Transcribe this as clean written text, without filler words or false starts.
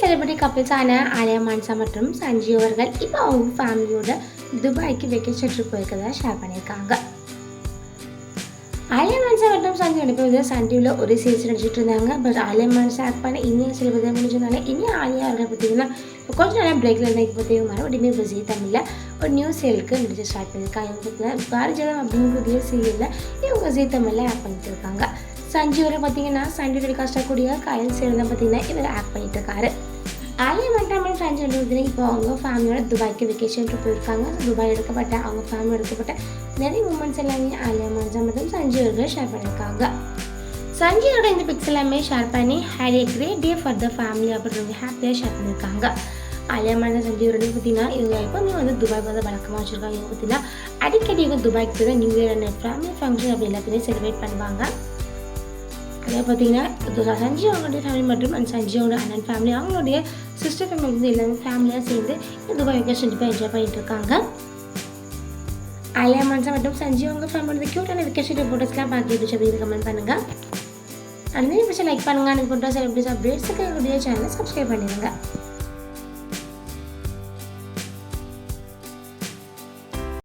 Celebrity கப்பிள்ஸான Alia Monza மற்றும் சஞ்சீவ் அவர்கள் இப்போ அவங்க ஃபேமிலியோட துபாய்க்கு வெக்கேஷன் ட்ரிப் போயிருக்கிறதா ஷேர் பண்ணியிருக்காங்க. ஆலியா மான்சா மற்றும் சஞ்சீவ் நடிப்பது சன் டிவியில் ஒரு சீரிஸ் நடிச்சிட்டு இருந்தாங்க. பட் ஆலியா மான்சா ஆக்ட் பண்ண இந்தியா செலிபிரிட்டி முடிஞ்சதுனால இனி ஆலியா அவர்கள் பார்த்தீங்கன்னா கொஞ்ச நாள் பிரேக்கில் இருந்தால் இப்போ பார்த்தீங்கன்னா மறுபடியுமே இப்போ ஜீ தமிழில் ஒரு நியூ சீரியலுக்கு நடிச்சு ஸ்டார்ட் பண்ணியிருக்காங்க. இவங்க பார்த்தீங்கன்னா பாரிஜாதம் அப்படிங்கிற சீரியலில் இவங்க ஜீ தமிழில் ஆக்ட் பண்ணிட்டு இருக்காங்க. சஞ்சீவரை பார்த்தீங்கன்னா சண்டே டெலிகாஸ்ட் ஆகக்கூடிய கயல் சீரியல் தான் பார்த்தீங்கன்னா இவர் ஆக்ட் பண்ணிட்டு இருக்காரு. ஆலியா மண்டாமல் சஞ்சீவ் வந்து இப்போ அவங்க ஃபேமிலியோட துபாய்க்கு வெக்கேஷன் ட்ரிப் போயிருக்காங்க. துபாய் எடுக்கப்பட்ட அவங்க ஃபேமிலி எடுக்கப்பட்ட நிறைய மூமெண்ட்ஸ் எல்லாமே ஆலியா மன்சா மற்றும் சஞ்சீவ் அவர்கள் ஷேர் பண்ணியிருக்காங்க. சஞ்சீவோட இந்த பிக்ஸ் எல்லாமே ஷேர் பண்ணி had a great day for the family அப்படின்னு ஹாப்பியாக ஷேர் பண்ணியிருக்காங்க. ஆலியா மன்சா சஞ்சீவ் ரெண்டு பார்த்தீங்கன்னா இவங்க எப்போவுமே வந்து துபாய் வந்து வழக்கமாக வச்சுருக்காங்க. இவங்க பார்த்தீங்கன்னா அடிக்கடி இவங்க துபாய்க்கு போய் new year and family function அப்படி எல்லாத்தையுமே செலிப்ரேட் பண்ணுவாங்க. அதே பார்த்தீங்கன்னா சஞ்சீவ் அவங்களுடைய ஃபேமிலி மற்றும் அண்ட் சஞ்சீவோட அண்ணன் ஃபேமிலி அவங்களுடைய சிஸ்டர் ஃபேமிலி வந்து எல்லாமே ஃபேமிலியாக சேர்ந்து துபாய் வெக்கேஷன் ட்ரிப்பை என்ஜாய் பண்ணிட்டு இருக்காங்க. ஆலியா மான்சா மற்றும் சஞ்சீவ் அவங்க ஃபேமிலியோட க்யூட்டான வெக்கேஷன் ஃபோட்டோஸ்லாம் பார்த்துட்டு அப்படின்னு கமெண்ட் பண்ணுங்கள். அந்த மாதிரி லைக் பண்ணுங்கள். எனக்கு போட்ட செலிபிரிட்டிஸ் அப்டேட்ஸுக்கு என்னுடைய சேனலை சப்ஸ்கிரைப் பண்ணிடுங்க.